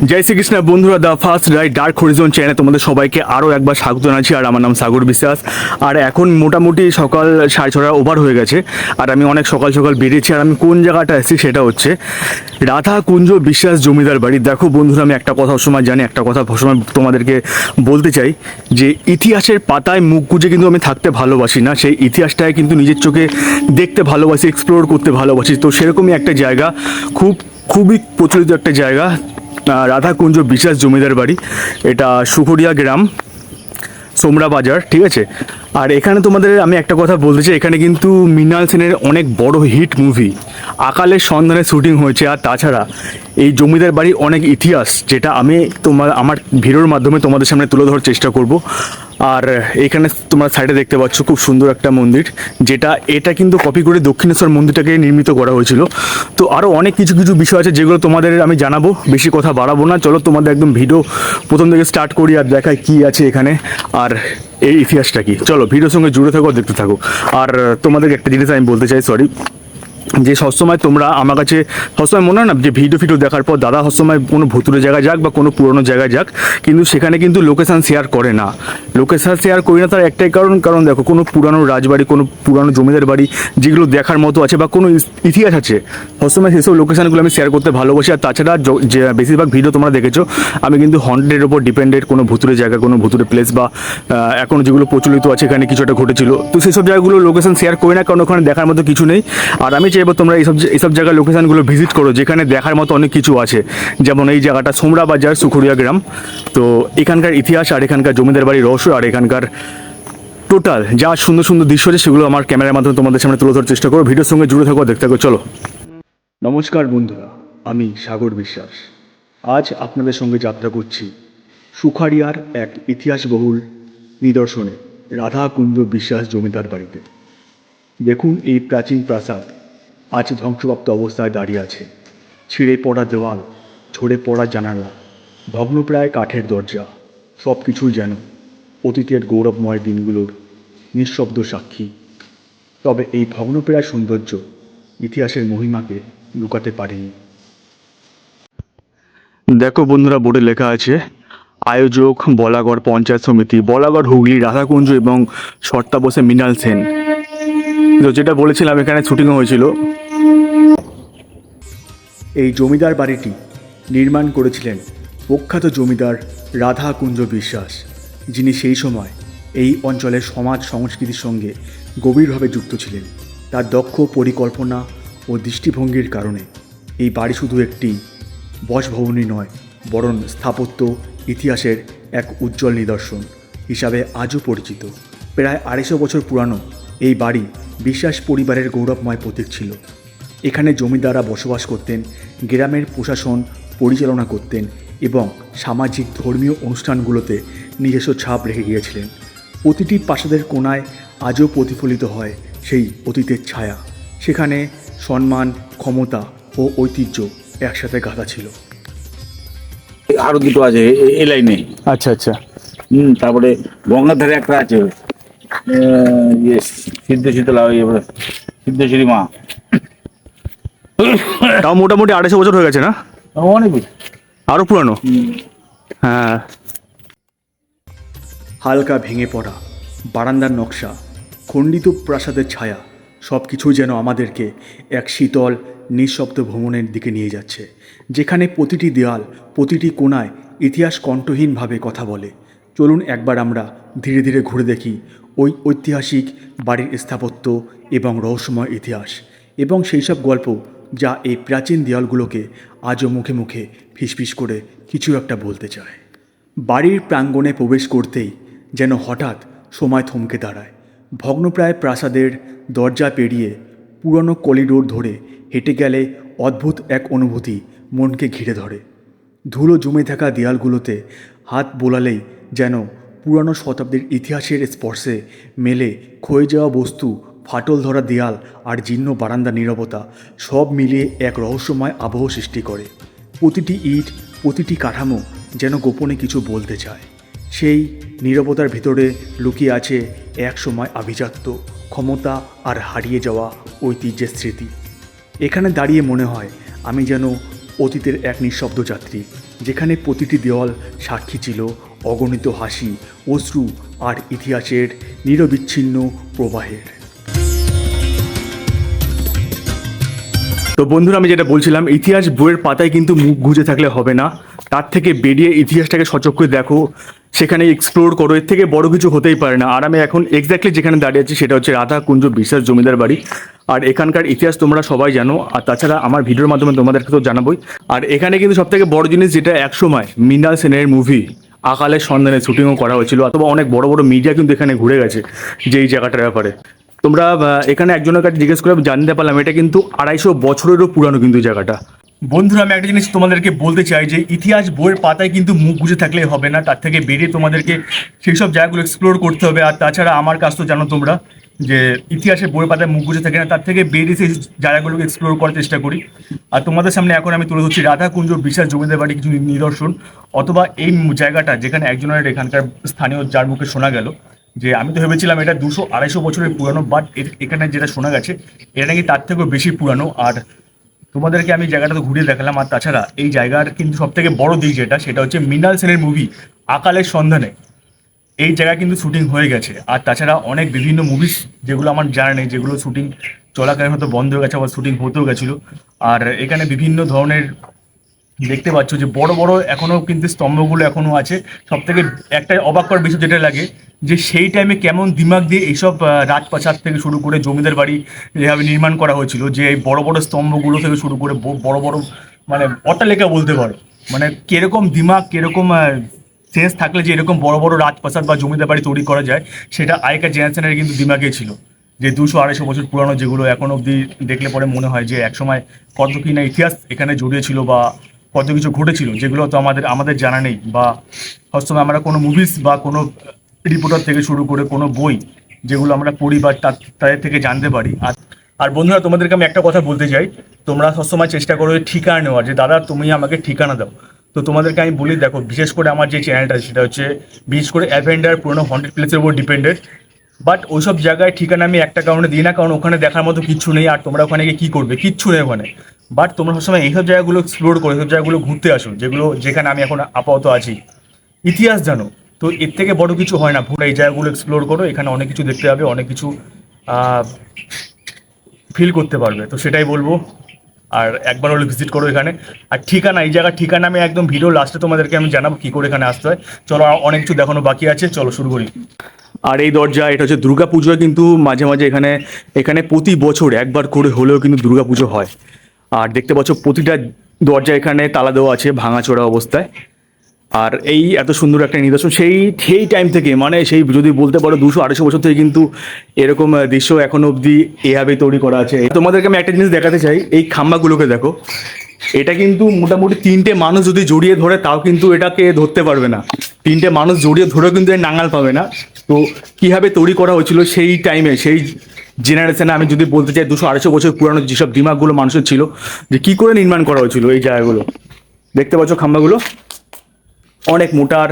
জয় শ্রীকৃষ্ণ বন্ধুরা, the first ride dark Harijan চ্যানেলে তোমাদের সবাইকে আরও একবার স্বাগত জানাচ্ছি। আর আমার নাম সাগর বিশ্বাস। আর এখন মোটামুটি সকাল 6:30 ওভার হয়ে গেছে। আর আমি অনেক সকাল সকাল বেরিয়েছি। আর আমি কোন জায়গাটা এসেছি সেটা হচ্ছে রাধা কুঞ্জ বিশ্বাস জমিদার বাড়ি। দেখো বন্ধুরা, আমি একটা কথা সবসময় জানি, একটা কথা সবসময় তোমাদেরকে বলতে চাই যে ইতিহাসের পাতায় মুখ গুজে কিন্তু আমি থাকতে ভালোবাসি না। সেই ইতিহাসটাকে কিন্তু নিজের চোখে দেখতে ভালোবাসি, এক্সপ্লোর করতে ভালোবাসি। তো সেরকমই একটা জায়গা, খুবই প্রচলিত একটা জায়গা, রাধাকুঞ্জ বিশ্বাস জমিদার বাড়ি। এটা সুখুরিয়া গ্রাম, সোমরা বাজার, ঠিক আছে। আর এখানে তোমাদের আমি একটা কথা বলতে চাই, এখানে কিন্তু মৃণাল সেনের অনেক বড় হিট মুভি আকালের সন্ধানে শুটিং হয়েছে। আর তাছাড়া এই জমিদার বাড়ির অনেক ইতিহাস, যেটা আমি আমার ভিডিওর মাধ্যমে তোমাদের সামনে তুলে ধরার চেষ্টা করব। আর এখানে তোমরা সাইডে দেখতে পাচ্ছ খুব সুন্দর একটা মন্দির, এটা কিন্তু কপি করে দক্ষিণেশ্বর মন্দিরটাকে নির্মিত করা হয়েছিল। তো আরও অনেক কিছু বিষয় আছে যেগুলো তোমাদের আমি জানাবো, বেশি কথা বাড়াবো না। চলো তোমাদের একদম ভিডিও প্রথম থেকে স্টার্ট করি আর দেখাই কি আছে এখানে আর এই ইতিহাসটা কি। চলো ভিডিওর সঙ্গে জুড়ে থাকো, দেখতে থাকো। আর তোমাদেরকে একটা জিনিস আমি বলতে চাই, সরি, যে সবসময় তোমরা আমার কাছে সবসময় মনে হয় না যে ভিডিও দেখার পর দাদা সবসময় কোনো ভুতুরে জায়গায় যাক বা কোনো পুরনো জায়গায় যাক, কিন্তু সেখানে কিন্তু লোকেশান শেয়ার করে না। লোকেশান শেয়ার করি না তার একটাই কারণ দেখো, কোনো পুরানো রাজবাড়ি, কোনো পুরানো জমিদার বাড়ি যেগুলো দেখার মতো আছে বা কোনো ইতিহাস আছে, সবসময় সেসব লোকেশানগুলো আমি শেয়ার করতে ভালোবাসি। আর তাছাড়া যে বেশিরভাগ ভিডিও তোমরা দেখেছো, আমি কিন্তু হন্টের ওপর ডিপেন্ডেড, কোনো ভুতুরে জায়গা, কোনো ভুতুরে প্লেস বা এখন যেগুলো প্রচলিত আছে এখানে কিছু একটা ঘটেছিল, তো সেসব জায়গাগুলো লোকেশান শেয়ার করি না, কারণ ওখানে দেখার মতো কিছু নেই। আর আমি চাইবো তোমরা এইসব জায়গার লোকেশানগুলো ভিজিট করো, যেখানে দেখার মতো অনেক কিছু আছে। যেমন এই জায়গাটা সোমরা বাজার, সুখুরিয়া গ্রাম। তো এখানকার ইতিহাস আর এখানকার জমিদার বাড়ির রহস্য আর এখানকার টোটাল যা সুন্দর সুন্দর দৃশ্য আছে সেগুলো আমার ক্যামেরার মাধ্যমে তোমাদের সামনে তুলে ধরার চেষ্টা করো। ভিডিওর সঙ্গে জুড়ে থাকো, দেখতে থাকো, চলো। নমস্কার বন্ধুরা, আমি সাগর বিশ্বাস। আজ আপনাদের সঙ্গে যাত্রা করছি সুখাড়িয়ার এক ইতিহাসবহুল নিদর্শনে, রাধাকুঞ্জ বিশ্বাস জমিদার বাড়িতে। দেখুন, এই প্রাচীন প্রাসাদ আজ ধ্বংসপ্রাপ্ত অবস্থায় দাঁড়িয়ে আছে। ছিঁড়ে পড়া দেওয়াল, ঝরে পড়া জানালা, ভগ্নপ্রায় কাঠের দরজা, সব কিছুই যেন অতীতের গৌরবময় দিনগুলোর নিঃশব্দ সাক্ষী। তবে এই ভগ্নপ্রায় সৌন্দর্য ইতিহাসের মহিমাকে লুকাতে পারেনি। দেখো বন্ধুরা, বোর্ডে লেখা আছে আয়োজক বলাগড় পঞ্চায়েত সমিতি, বলাগড়, হুগলি, রাধাকুঞ্জ এবং শর্তাবসে মৃণাল সেন। তো যেটা বলেছিলাম, এখানে শুটিংও হয়েছিল। এই জমিদার বাড়িটি নির্মাণ করেছিলেন প্রখ্যাত জমিদার রাধাকুঞ্জ বিশ্বাস, যিনি সেই সময় এই অঞ্চলের সমাজ সংস্কৃতির সঙ্গে গভীরভাবে যুক্ত ছিলেন। তার দক্ষ পরিকল্পনা ও দৃষ্টিভঙ্গির কারণে এই বাড়ি শুধু একটি বসভবনই নয়, বরং স্থাপত্য ইতিহাসের এক উজ্জ্বল নিদর্শন হিসাবে আজও পরিচিত। প্রায় 250 বছর পুরানো এই বাড়ি বিশ্বাস পরিবারের গৌরবময় প্রতীক ছিল। এখানে জমিদাররা বসবাস করতেন, গ্রামের প্রশাসন পরিচালনা করতেন এবং সামাজিক ধর্মীয় অনুষ্ঠানগুলোতে নিজস্ব ছাপ রেখে গিয়েছিলেন। প্রতিটি প্রাসাদের কোণায় আজও প্রতিফলিত হয় সেই অতীতের ছায়া। সেখানে সম্মান, ক্ষমতা ও ঐতিহ্য একসাথে গাঁথা ছিল। আরো দুটো আছে এই লাইনে। আচ্ছা আচ্ছা। তারপরে গঙ্গার ধারে একটা আছে, সিদ্ধশীতলা, সিদ্ধেশ্বরী মা। তাও মোটামুটি 250 বছর হয়ে গেছে না? অনেক বেশি, আরো পুরানো। হ্যাঁ। হালকা ভেঙে পড়া বারান্দার নকশা, খণ্ডিত প্রাসাদের ছায়া, সব কিছুই যেন আমাদেরকে এক শীতল নিঃশব্দ ভ্রমণের দিকে নিয়ে যাচ্ছে, যেখানে প্রতিটি দেয়াল, প্রতিটি কোণায় ইতিহাস কণ্ঠহীনভাবে কথা বলে। চলুন একবার আমরা ধীরে ধীরে ঘুরে দেখি ওই ঐতিহাসিক বাড়ির স্থাপত্য এবং রহস্যময় ইতিহাস এবং সেই সব গল্প যা এই প্রাচীন দেয়ালগুলোকে আজও মুখে মুখে ফিসফিস করে কিছু একটা বলতে চায়। বাড়ির প্রাঙ্গণে প্রবেশ করতেই যেন হঠাৎ সময় থমকে দাঁড়ায়। ভগ্নপ্রায় প্রাসাদের দরজা পেরিয়ে পুরনো করিডোর ধরে হেঁটে গেলে অদ্ভুত এক অনুভূতি মনকে ঘিরে ধরে। ধুলো জমে থাকা দেয়ালগুলোতে হাত বোলালেই যেন পুরনো শতাব্দীর ইতিহাসের স্পর্শে মেলে ক্ষয়ে যাওয়া বস্তু, ফাটল ধরা দেয়াল আর জীর্ণ বারান্দার নীরবতা সব মিলিয়ে এক রহস্যময় আবহ সৃষ্টি করে। প্রতিটি ইট, প্রতিটি কাঠামো যেন গোপনে কিছু বলতে চায়। সেই নীরবতার ভিতরে লুকিয়ে আছে এক সময় আভিজাত্য, ক্ষমতা আর হারিয়ে যাওয়া ঐতিহ্যের স্মৃতি। এখানে দাঁড়িয়ে মনে হয় আমি যেন অতীতের এক নিঃশব্দ যাত্রী, যেখানে প্রতিটি দেওয়াল সাক্ষী ছিল অগণিত হাসি, অশ্রু আর ইতিহাসের নিরবিচ্ছিন্ন প্রবাহের। তো বন্ধুরা, আমি যেটা বলছিলাম, ইতিহাস বইয়ের পাতায় কিন্তু মুখ গুজে থাকলে হবে না, তার থেকে বেরিয়ে ইতিহাসটাকে সচক্ষে দেখো, সেখানে এক্সপ্লোর করো, এর থেকে বড় কিছু হতেই পারে না। আর আমি এখন এক্স্যাক্টলি যেখানে দাঁড়িয়ে আছি সেটা হচ্ছে রাধাকুঞ্জ বিশ্বাস জমিদার বাড়ি। আর এখানকার ইতিহাস তোমরা সবাই জানো, আর তাছাড়া আমার ভিডিওর মাধ্যমে তোমাদেরকে তো জানাবোই। আর এখানে কিন্তু সবথেকে বড় জিনিস, যেটা একসময় মৃণাল সেনের মুভি আকালের সন্ধানে শুটিংও করা হয়েছিল, অথবা অনেক বড় বড় মিডিয়া কিন্তু এখানে ঘুরে গেছে যে এই জায়গাটার ব্যাপারে। তোমরা এখানে একজনের কাছে জিজ্ঞেস করে জানতে পারলাম এটা কিন্তু 250 বছরেরও পুরানো কিন্তু জায়গাটা। বন্ধুরা, আমি একটা জিনিস তোমাদেরকে বলতে চাই যে ইতিহাস বইয়ের পাতায় কিন্তু মুখ গুজে থাকলে হবে না, তার থেকে বেরিয়ে তোমাদেরকে সেই সব জায়গাগুলো এক্সপ্লোর করতে হবে। আর তাছাড়া আমার কাজ তো জানো তোমরা, যে ইতিহাসের বইয়ের পাতায় মুখ গুজে থাকে না, তার থেকে বেরিয়ে সেই জায়গাগুলোকে এক্সপ্লোর করার চেষ্টা করি। আর তোমাদের সামনে এখন আমি তুলে ধরছি রাধাকুঞ্জ বিশ্বাস জমিদার বাড়ি কিছু নিদর্শন, অথবা এই জায়গাটা যেখানে একজনের এখানকার স্থানীয় যার মুখে শোনা গেল যে, আমি তো ভেবেছিলাম এটা 200-250 বছরের পুরানো, বাট এখানে যেটা শোনা গেছে এটা নাকি তার থেকেও বেশি পুরানো। আর তোমাদেরকে আমি জায়গাটা তো ঘুরিয়ে দেখালাম। আর তাছাড়া এই জায়গার কিন্তু সব থেকে বড় দিক সেটা হচ্ছে মৃণাল সেনের মুভি আকালের সন্ধানে এই জায়গায় কিন্তু শুটিং হয়ে গেছে। আর তাছাড়া অনেক বিভিন্ন মুভিস যেগুলো আমার জানা নেই, যেগুলো শুটিং চলাকালীন হয়তো বন্ধ হয়ে গেছে, আবার শুটিং হতেও গেছিলো। আর এখানে বিভিন্ন ধরনের দেখতে পাচ্ছ যে বড় বড় এখনো কিন্তু স্তম্ভগুলো এখনো আছে। সব থেকে একটা অবাক করার বিষয় যেটা লাগে, যে সেই টাইমে কেমন দিমাগ দিয়ে এইসব রাজপ্রাসাদ থেকে শুরু করে জমিদার বাড়ি যেভাবে নির্মাণ করা হয়েছিল, যে এই বড় বড় স্তম্ভগুলো থেকে শুরু করে বড় বড় মানে অট্টালিকা বলতে পারো, মানে কিরকম দিমাগ, কিরকম সেন্স থাকলে যে এরকম বড় বড় রাজপ্রাসাদ বা জমিদার বাড়ি তৈরি করা যায়, সেটা আগেকার জেনারেশনের কিন্তু দিমাগে ছিল। যে 200-250 বছর পুরানো, যেগুলো এখন অবধি দেখলে পরে মনে হয় যে একসময় কত কি না ইতিহাস এখানে জড়িয়ে ছিল, বা কত কিছু ঘটেছিল, যেগুলো তো আমাদের জানা নেই। বা সবসময় আমরা কোনো মুভিস বা কোনো রিপোর্টার থেকে শুরু করে কোনো বই যেগুলো আমরা পড়ি বা তাদের থেকে জানতে পারি। আর বন্ধুরা, তোমাদেরকে আমি একটা কথা বলতে চাই, তোমরা সবসময় চেষ্টা করো ঠিকানা নেওয়ার, যে দাদা তুমি আমাকে ঠিকানা দাও। তো তোমাদেরকে আমি বলি, দেখো, বিশেষ করে আমার যে চ্যানেলটা সেটা হচ্ছে বিশেষ করে অ্যাভেন্ডার পুরোনো হন্টেড প্লেসের উপর ডিপেন্ডেড। বাট ওইসব জায়গায় ঠিকানা আমি একটা কারণে দিই না, কারণ ওখানে দেখার মতো কিচ্ছু নেই, আর তোমরা ওখানে গিয়ে কী করবে, কিচ্ছু নেই ওখানে। বাট তোমরা সবসময় এইসব জায়গাগুলো এক্সপ্লোর করো, এইসব জায়গাগুলো ঘুরতে আসো, যেখানে আমি এখন আপাতত আছি। ইতিহাস জানো, তো এর থেকে বড় কিছু হয় না। পুরো এই জায়গাগুলো এক্সপ্লোর করো, এখানে অনেক কিছু দেখতে হবে, অনেক কিছু ফিল করতে পারবে। তো সেটাই বলবো, আর একবার হলে ভিজিট করো এখানে। আর ঠিকানা, এই জায়গার ঠিকানা আমি একদম ভিডিও লাস্টে তোমাদেরকে আমি জানাবো কী করে এখানে আসতে হয়। চলো, অনেক কিছু দেখানো বাকি আছে, চলো শুরু করি। আর এই দরজা, এটা হচ্ছে দুর্গা পুজো, কিন্তু মাঝে মাঝে এখানে প্রতি বছর একবার করে হলেও কিন্তু দুর্গা পুজো হয়। আর দেখতে পাচ্ছ প্রতিটা দরজা এখানে তালা দেওয়া আছে ভাঙাচোরা অবস্থায়। আর এই এত সুন্দর একটা নিদর্শন সেই টাইম থেকে, মানে সেই যদি বলতে পারো 200-250 বছর থেকে কিন্তু এরকম দৃশ্য এখন অবধি এভাবেই তৈরি করা আছে। তোমাদেরকে আমি একটা জিনিস দেখাতে চাই, এই খাম্বাগুলোকে দেখো, এটা কিন্তু মোটামুটি 3টে মানুষ যদি জড়িয়ে ধরে তাও কিন্তু এটাকে ধরতে পারবে না। 3টে মানুষ জড়িয়ে ধরেও কিন্তু এর নাঙাল পাবে না। তো কীভাবে তৈরি করা হয়েছিল সেই টাইমে, সেই জেনারেশনে, আমি যদি বলতে চাই 200-250 বছর পুরানো যেসব দিমাগগুলো মানুষের ছিল, যে কী করে নির্মাণ করা হয়েছিল এই জায়গাগুলো। দেখতে পাচ্ছ খাম্বাগুলো অনেক মোটার,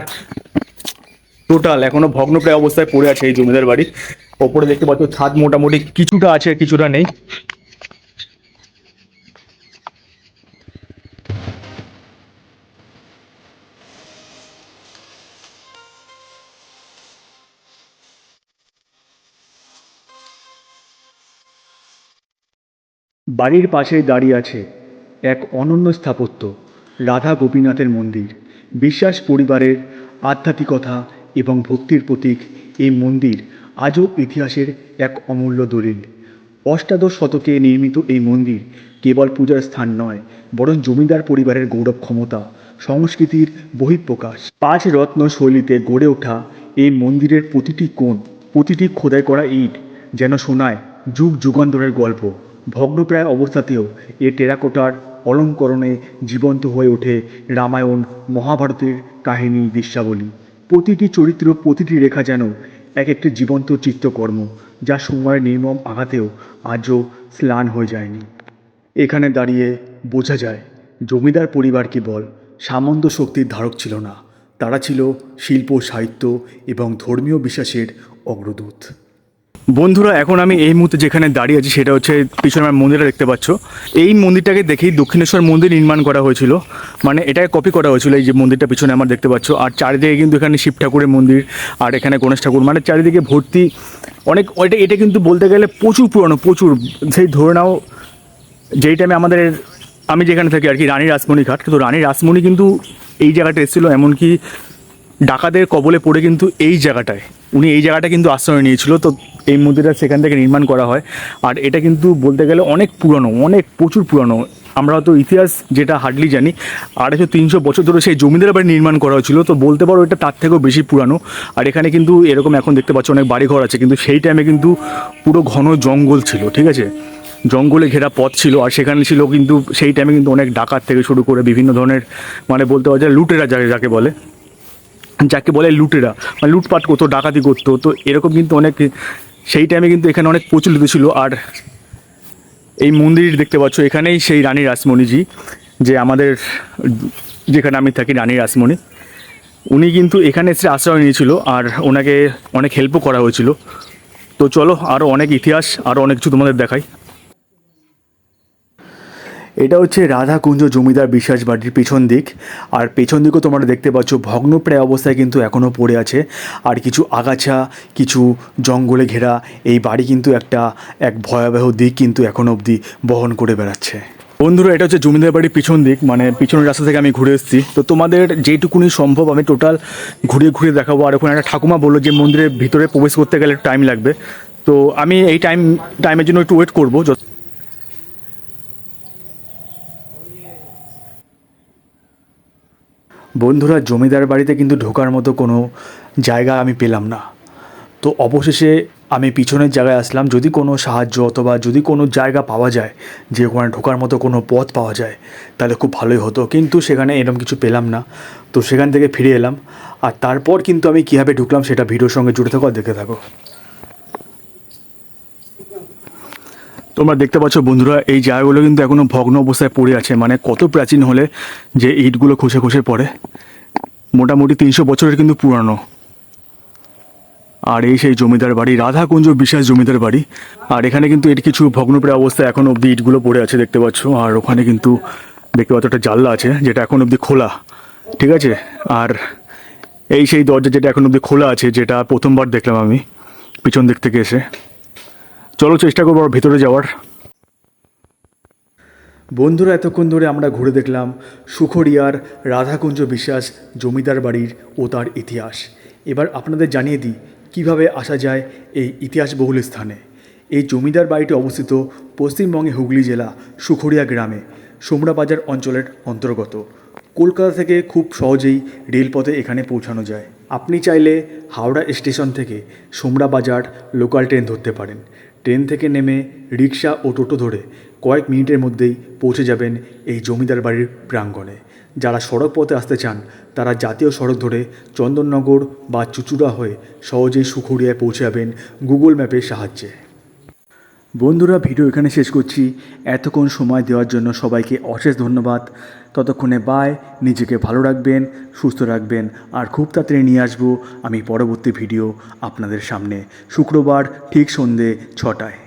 টোটাল এখনো ভগ্নপ্রায় অবস্থায় পড়ে আছে এই জমিদার বাড়ি। ওপরে দেখতে পাচ্ছ ছাদ মোটামুটি কিছুটা আছে, কিছুটা নেই। বাড়ির পাশেই দাঁড়িয়ে আছে এক অনন্য স্থাপত্য, রাধা গোপীনাথের মন্দির। বিশ্বাস পরিবারের আধ্যাত্মিকতা এবং ভক্তির প্রতীক এই মন্দির আজও ইতিহাসের এক অমূল্য দলিল। অষ্টাদশ শতকে নির্মিত এই মন্দির কেবল পূজার স্থান নয়, বরং জমিদার পরিবারের গৌরব, ক্ষমতা, সংস্কৃতির বহিঃপ্রকাশ। 5 রত্ন শৈলীতে গড়ে ওঠা এই মন্দিরের প্রতিটি কোণ, প্রতিটি খোদাই করা ইট যেন শোনায় যুগ যুগান্তরের গল্প। ভগ্নপ্রায় অবস্থাতেও এ টেরাকোটার অলঙ্করণে জীবন্ত হয়ে ওঠে রামায়ণ, মহাভারতের কাহিনী, দৃশ্যাবলী। প্রতিটি চরিত্র, প্রতিটি রেখা যেন এক একটি জীবন্ত চিত্রকর্ম, যা সময়ের নির্মম আঘাতেও আজও ম্লান হয়ে যায়নি। এখানে দাঁড়িয়ে বোঝা যায় জমিদার পরিবার কেবল সামন্ত শক্তির ধারক ছিল না, তারা ছিল শিল্প, সাহিত্য এবং ধর্মীয় বিশ্বাসের অগ্রদূত। বন্ধুরা এখন আমি এই মুহূর্তে যেখানে দাঁড়িয়ে আছি সেটা হচ্ছে পিছনে আমার মন্দিরটা দেখতে পাচ্ছ। এই মন্দিরটাকে দেখেই দক্ষিণেশ্বর মন্দির নির্মাণ করা হয়েছিল, মানে এটাকে কপি করা হয়েছিল। এই যে মন্দিরটা পিছনে আমার দেখতে পাচ্ছ, আর চারিদিকে কিন্তু এখানে শিব ঠাকুরের মন্দির আর এখানে গণেশ ঠাকুর, মানে চারিদিকে ভর্তি অনেক। এটা কিন্তু বলতে গেলে প্রচুর পুরনো, প্রচুর। সেই ধরে নাও যেই টাইমে আমি যেখানে থাকি আর কি, রানী রাসমণি ঘাট, কিন্তু রানী রাসমণি কিন্তু এই জায়গাটা এসেছিলো, এমনকি ডাকাতের কবলে পড়ে কিন্তু এই জায়গাটায় উনি এই জায়গাটা কিন্তু আশ্রয় নিয়েছিল। তো এই মন্দিরটা সেখান থেকে নির্মাণ করা হয়। আর এটা কিন্তু বলতে গেলে অনেক পুরনো, অনেক প্রচুর পুরনো। আমরা তো ইতিহাস যেটা হার্ডলি জানি, 250-300 বছর ধরে সেই জমিদার বাড়ি নির্মাণ করা হয়েছিল। তো বলতে পারো এটা তার থেকেও বেশি পুরানো। আর এখানে কিন্তু এরকম এখন দেখতে পাচ্ছ অনেক বাড়িঘর আছে, কিন্তু সেই টাইমে কিন্তু পুরো ঘন জঙ্গল ছিল, ঠিক আছে, জঙ্গলে ঘেরা পথ ছিল। আর সেখানে ছিল কিন্তু সেই টাইমে কিন্তু অনেক ডাকাত থেকে শুরু করে বিভিন্ন ধরনের, মানে বলতে পারো যে লুটেরা যাকে বলে লুটেরা, মানে লুটপাট করতো, ডাকাতি করতো। তো এরকম কিন্তু অনেক সেই টাইমে কিন্তু এখানে অনেক প্রচলিত ছিল। আর এই মন্দির দেখতে পাচ্ছ, এখানেই সেই রানী রাসমণিজি, যে আমাদের যেখানে আমি থাকি রানী রাসমণি, উনি কিন্তু এখানে এসে আশ্রয় নিয়েছিল আর ওনাকে অনেক হেল্পও করা হয়েছিল। তো চলো আরও অনেক ইতিহাস, আরও অনেক কিছু তোমাদের দেখাই। এটা হচ্ছে রাধাকুঞ্জ জমিদার বিশ্বাস বাড়ির পেছন দিক। আর পেছন দিকেও তোমরা দেখতে পাচ্ছ ভগ্নপ্রায় অবস্থায় কিন্তু এখনও পড়ে আছে। আর কিছু আগাছা, কিছু জঙ্গলে ঘেরা এই বাড়ি কিন্তু এক ভয়াবহ দিক কিন্তু এখনও অবধি বহন করে বেড়াচ্ছে। বন্ধুরা এটা হচ্ছে জমিদার বাড়ির পিছন দিক, মানে পিছনের রাস্তা থেকে আমি ঘুরে এসেছি। তো তোমাদের যেটুকুনি সম্ভব আমি টোটাল ঘুরিয়ে ঘুরিয়ে দেখাবো। আর ওখানে একটা ঠাকুমা বললো যে মন্দিরের ভিতরে প্রবেশ করতে গেলে টাইম লাগবে। তো আমি এই টাইমের জন্য একটু ওয়েট করবো। বন্ধুরা জমিদার বাড়িতে কিন্তু ঢোকার মতো কোনো জায়গা আমি পেলাম না। তো অবশেষে আমি পিছনের জায়গায় আসলাম। যদি কোনো সাহায্য অথবা যদি কোনো জায়গা পাওয়া যায় যে ওখানে ঢোকার মতো কোনো পথ পাওয়া যায় তাহলে খুব ভালোই হতো, কিন্তু সেখানে এরকম কিছু পেলাম না। তো সেখান থেকে ফিরে এলাম। আর তারপর কিন্তু আমি কীভাবে ঢুকলাম সেটা ভিডিওর সঙ্গে জুড়ে থাকো আর দেখে থাকো। তোমরা দেখতে পাচ্ছ বন্ধুরা এই জায়গাগুলো কিন্তু এখনও ভগ্ন অবস্থায় পড়ে আছে, মানে কত প্রাচীন হলে যে ইটগুলো খসে খসে পড়ে। মোটামুটি 300 বছরের কিন্তু পুরানো। আর এই সেই জমিদার বাড়ি, রাধাকুঞ্জ বিশ্বাস জমিদার বাড়ি। আর এখানে কিন্তু এর কিছু ভগ্নপ্রায় অবস্থায় এখন অবধি ইটগুলো পড়ে আছে দেখতে পাচ্ছ। আর ওখানে কিন্তু দেখতে পাচ্ছ একটা জানলা আছে যেটা এখন অবধি খোলা, ঠিক আছে। আর এই সেই দরজা যেটা এখন অবধি খোলা আছে, যেটা প্রথমবার দেখলাম আমি পিছন দিক থেকে এসে। চলো চেষ্টা করবো আর ভেতরে যাওয়ার। বন্ধুরা এতক্ষণ ধরে আমরা ঘুরে দেখলাম সুখড়িয়ার রাধাকুঞ্জ বিশ্বাস জমিদার বাড়ির ও তার ইতিহাস। এবার আপনাদের জানিয়ে দিই কীভাবে আসা যায় এই ইতিহাসবহুল স্থানে। এই জমিদার বাড়িটি অবস্থিত পশ্চিমবঙ্গে হুগলি জেলা সুখড়িয়া গ্রামে, সোমরা বাজার অঞ্চলের অন্তর্গত। কলকাতা থেকে খুব সহজেই রেলপথে এখানে পৌঁছানো যায়। আপনি চাইলে হাওড়া স্টেশন থেকে সোমরা বাজার লোকাল ট্রেন ধরতে পারেন। ট্রেন থেকে নেমে রিক্সা ও টোটো ধরে কয়েক মিনিটের মধ্যেই পৌঁছে যাবেন এই জমিদার বাড়ির প্রাঙ্গণে। যারা সড়ক পথে আসতে চান তারা জাতীয় সড়ক ধরে চন্দননগর বা চুচুড়া হয়ে সহজেই সুখড়িয়ায় পৌঁছে যাবেন গুগল ম্যাপের সাহায্যে। বন্ধুরা ভিডিও এখানে শেষ করছি। এতক্ষণ সময় দেওয়ার জন্য সবাইকে অশেষ ধন্যবাদ। ততক্ষণে বাই, নিজেকে ভালো রাখবেন, সুস্থ রাখবেন। আর খুব তাড়াতাড়ি নিয়ে আসবো আমি পরবর্তী ভিডিও আপনাদের সামনে, শুক্রবার ঠিক সন্ধ্যে 6টায়।